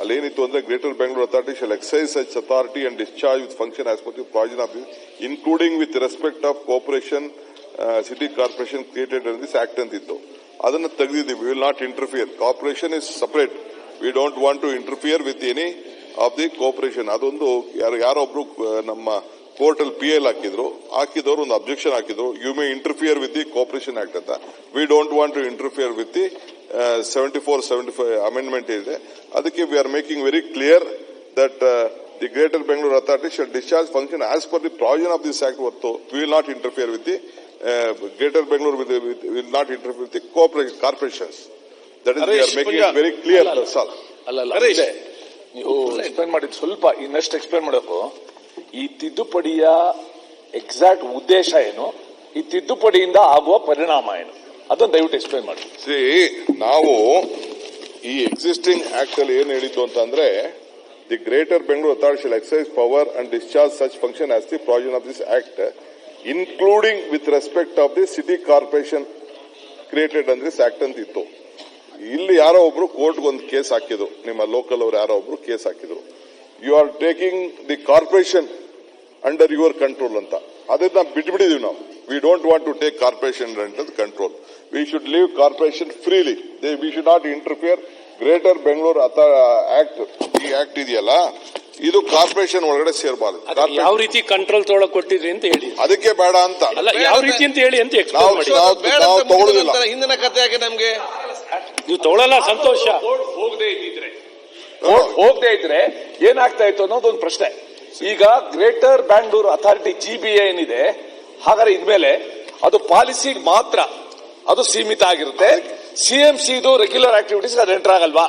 ಅಲ್ಲೇನಿತ್ತು ಅಂದ್ರೆ greater Bengaluru authority shall exercise such authority and discharge with function as per the provision of including with respect of corporation city corporation created in this act ಅಂತಿತ್ತು. ಅದನ್ನು ತೆಗೆದಿದ್ದೀವಿ. We will not interfere. Corporation is separate. We don't want to interfere with any of the corporation. ಅದೊಂದು ಯಾರೊಬ್ರು ನಮ್ಮ court ಅಲ್ಲಿ PL ಹಾಕಿದವರು ಒಂದು objection ಹಾಕಿದ್ರು. You may interfere with the corporation act ಅಂತ. We don't want to interfere with the 74-75 amendment ಇದೆ. ಅದಕ್ಕೆ we are making very clear that the greater Bengaluru authority shall discharge function as per the provision of this act. ಹೊತ್ತು we will not interfere with the greater Bengaluru will not interfere with the corporations. That is we are making it very clear. ನೀವು explain ಮಾಡಿದ್ ಸ್ವಲ್ಪ ಇನ್ನಷ್ಟು explain ಮಾಡಬೇಕು. ಈ ತಿದ್ದುಪಡಿಯ exact ಉದ್ದೇಶ ಏನು, ಈ ತಿದ್ದುಪಡಿಯಿಂದ ಆಗುವ ಪರಿಣಾಮ ಏನು, ಅದನ್ನು ದಯವಿಟ್ಟು ಎಕ್ಸ್ಪ್ಲೈನ್ ಮಾಡಿ. ನಾವು ಈ ಎಕ್ಸಿಸ್ಟಿಂಗ್ ಆಕ್ಟ್ ಅಲ್ಲಿ ಏನ್ ಹೇಳಿದ್ದು ಅಂತಂದ್ರೆ, the greater Bengaluru authority shall exercise power and discharge such function as the provision of this act including with respect of the city corporation created and this act ಅಂತ ಇತ್ತು. ಇಲ್ಲಿ ಯಾರೋ ಒಬ್ರು ಕೋರ್ಟ್ಗೆ ಒಂದು ಕೇಸ್ ಹಾಕಿದ್ರು, ನಿಮ್ಮ ಲೋಕಲ್ ಅವರು ಯಾರೋ ಒಬ್ರು ಕೇಸ್ ಹಾಕಿದ್ರು. You are taking the corporation under your control ಅಂತ. ಅದನ್ನ ಬಿಟ್ಬಿಟ್ಟಿದೀವಿ ನಾವು. We don't want to take corporation under control. We should leave corporation freely. We should not interfere. Greater Bengaluru act, ಈ ಆಕ್ಟ್ ಇದೆಯಲ್ಲ, ಇದು ಕಾರ್ಪೊರೇಷನ್ ಒಳಗಡೆ ಸೇರಬಾರದು. ಯಾವ ರೀತಿ ಕಂಟ್ರೋಲ್ ತೊಗೊಳಕ್ ಕೊಟ್ಟಿದ್ರಿ ಅಂತ ಹೇಳಿ. ಅದಕ್ಕೆ ಬೇಡ ಅಂತ. ಅಲ್ಲ, ಯಾವ ರೀತಿ ಅಂತ ಹೇಳಿ ಅಂತ ನಾವು ತಗೊಳ್ಳೋದಿಲ್ಲ. ಹಿಂದಿನ ಕಥೆ ಯಾಕೆ ನಮ್ಗೆ ನೀವು ತಗೊಳ್ಳಲ್ಲ. ಸಂತೋಷ. ಹೋಗದೆ ಇದ್ರೆ ಏನಾಗ್ತಾ ಇತ್ತು ಅನ್ನೋದೊಂದು ಪ್ರಶ್ನೆ. ಈಗ ಗ್ರೇಟರ್ ಬ್ಯಾಂಗ್ಳೂರ್ ಅಥಾರಿಟಿ GBA ಏನಿದೆ, ಹಾಗಾದ್ರೆ ಇದ್ಮೇಲೆ ಅದು ಪಾಲಿಸಿಗೆ ಮಾತ್ರ ಅದು ಸೀಮಿತ ಆಗಿರುತ್ತೆ. CMC ರೆಗ್ಯುಲರ್ ಆಕ್ಟಿವಿಟೀಸ್ ಅದು ಎಂಟರ್ ಆಗಲ್ವಾ?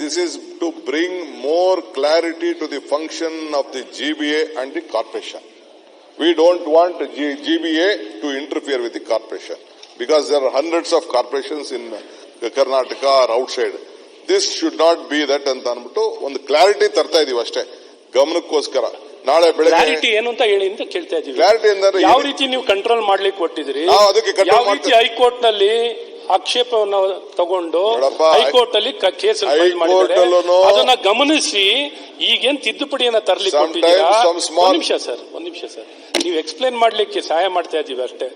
This is to bring more clarity to the function of the GBA and the corporation. We don't want GBA to interfere with the corporation because there are hundreds of corporations in Karnataka or outside. This should not be that ಅಂತ ಅಂದ್ಬಿಟ್ಟು ಒಂದು clarity ತರ್ತಾ ಇದೀವಿ ಅಷ್ಟೇ, ಗಮನಕ್ಕೋಸ್ಕರ. ನಾಳೆ ಬೆಳಗ್ಗೆ clarity ಏನು ಅಂತ ಹೇಳಿ ಅಂತ ಕೇಳ್ತಾ ಇದೀವಿ. ಕ್ಲಾರಿಟಿ ಅಂದ್ರೆ ಯಾವ ರೀತಿ ನೀವು ಕಂಟ್ರೋಲ್ ಮಾಡ್ಲಿಕ್ಕೆ ಕೊಟ್ಟಿದ್ರಿ, ಯಾವ ರೀತಿ ಹೈಕೋರ್ಟ್ ನಲ್ಲಿ ಆಕ್ಷೇಪವನ್ನು ತಗೊಂಡು ಹೈಕೋರ್ಟ್ ಅಲ್ಲಿ ಕೇಸ್ ಮಾಡಿದ್ದಾರೆ, ಅದನ್ನ ಗಮನಿಸಿ ಈಗೇನ್ ತಿದ್ದುಪಡಿಯನ್ನ ತರಲಿಕ್ಕೆ ಕೊಟ್ಟಿದ್ದೀರಾ? ಒಂದ್ ನಿಮಿಷ ಸರ್, ನೀವು ಎಕ್ಸ್ಪ್ಲೇನ್ ಮಾಡ್ಲಿಕ್ಕೆ ಸಹಾಯ ಮಾಡ್ತಾ ಇದೀವಿ ಅಷ್ಟೇ.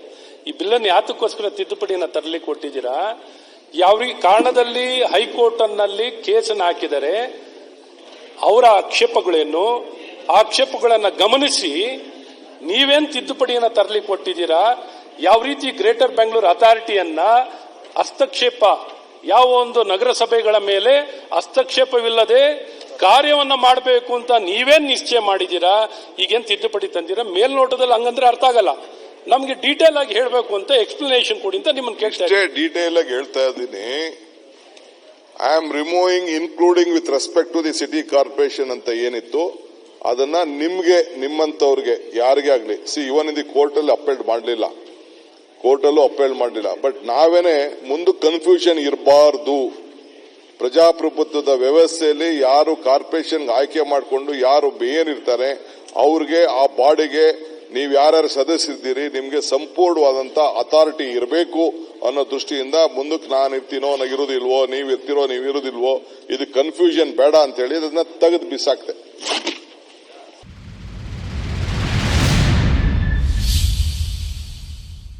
ಈ ಬಿಲ್ಲನ್ನು ಯಾತಕ್ಕೋಸ್ಕರ ತಿದ್ದುಪಡಿಯನ್ನ ತರಲಿಕ್ಕೆ ಕೊಟ್ಟಿದ್ದೀರಾ? ಯಾವ ಕಾರಣದಲ್ಲಿ ಹೈಕೋರ್ಟ್ ನಲ್ಲಿ ಕೇಸನ್ನು ಹಾಕಿದರೆ ಅವರ ಆಕ್ಷೇಪಗಳನ್ನ ಗಮನಿಸಿ ನೀವೇನ್ ತಿದ್ದುಪಡಿಯನ್ನ ತರಲಿಕ್ಕೆ ಕೊಟ್ಟಿದ್ದೀರಾ? ಯಾವ ರೀತಿ ಗ್ರೇಟರ್ ಬೆಂಗಳೂರು ಅಥಾರಿಟಿಯನ್ನ ಹಸ್ತಕ್ಷೇಪ, ಯಾವ ಒಂದು ನಗರಸಭೆಗಳ ಮೇಲೆ ಹಸ್ತಕ್ಷೇಪವಿಲ್ಲದೆ ಕಾರ್ಯವನ್ನ ಮಾಡಬೇಕು ಅಂತ ನೀವೇನ್ ನಿಶ್ಚಯ ಮಾಡಿದ್ದೀರಾ? ಈಗೇನ್ ತಿದ್ದುಪಡಿ ತಂದಿರಾ? ಮೇಲ್ನೋಟದಲ್ಲಿ ಹಂಗಂದ್ರೆ ಅರ್ಥ ಆಗಲ್ಲ. ನಮ್ಗೆ ಡೀಟೇಲ್ ಆಗಿ ಹೇಳಬೇಕು ಅಂತ ಎಕ್ಸ್ಪ್ಲನೇಷನ್ ಕೊಡಿ ಅಂತ ನಿಮ್ಮನ್ನು ಕೇಳ್ತಾ ಡೀಟೇಲ್ ಆಗಿ ಹೇಳ್ತಾ ಇದ್ದೀನಿ. I am removing including with respect to the city corporation ಅಂತ ಏನಿತ್ತು ಅದನ್ನ ನಿಮ್ಮಂತವ್ರಿಗೆ ಯಾರಿಗೇ ಆಗ್ಲಿ, ಇವನ್ ಇನ್ ದಿ ಕೋರ್ಟಲ್ಲಿ ಅಪೀಲ್ ಮಾಡಲಿಲ್ಲ. ಬಟ್ ನಾವೇನೆ ಮುಂದೆ ಕನ್ಫ್ಯೂಷನ್ ಇರಬಾರ್ದು. ಪ್ರಜಾಪ್ರಭುತ್ವದ ವ್ಯವಸ್ಥೆಯಲ್ಲಿ ಯಾರು ಕಾರ್ಪೊರೇಷನ್ ಆಯ್ಕೆ ಮಾಡಿಕೊಂಡು ಯಾರು ಮೇಯರ್ ಇರ್ತಾರೆ ಅವ್ರಿಗೆ, ಆ ಬಾಡಿಗೆ ನೀವು ಯಾರ್ಯಾರು ಸದಸ್ಯರಿದ್ದೀರಿ ನಿಮ್ಗೆ ಸಂಪೂರ್ಣವಾದಂತ ಅಥಾರಿಟಿ ಇರಬೇಕು ಅನ್ನೋ ದೃಷ್ಟಿಯಿಂದ ಮುಂದಕ್ಕೆ ನಾನು ಇರ್ತೀನೋ ಇರುವುದಿಲ್ವೋ, ನೀವು ಇರ್ತಿರೋ ನೀವು ಇರುವುದಿಲ್ವೋ, ಇದು ಕನ್ಫ್ಯೂಷನ್ ಬೇಡ ಅಂತ ಹೇಳಿ ಅದನ್ನ ತೆಗೆದು ಬಿಸಾಕ್ತೆ.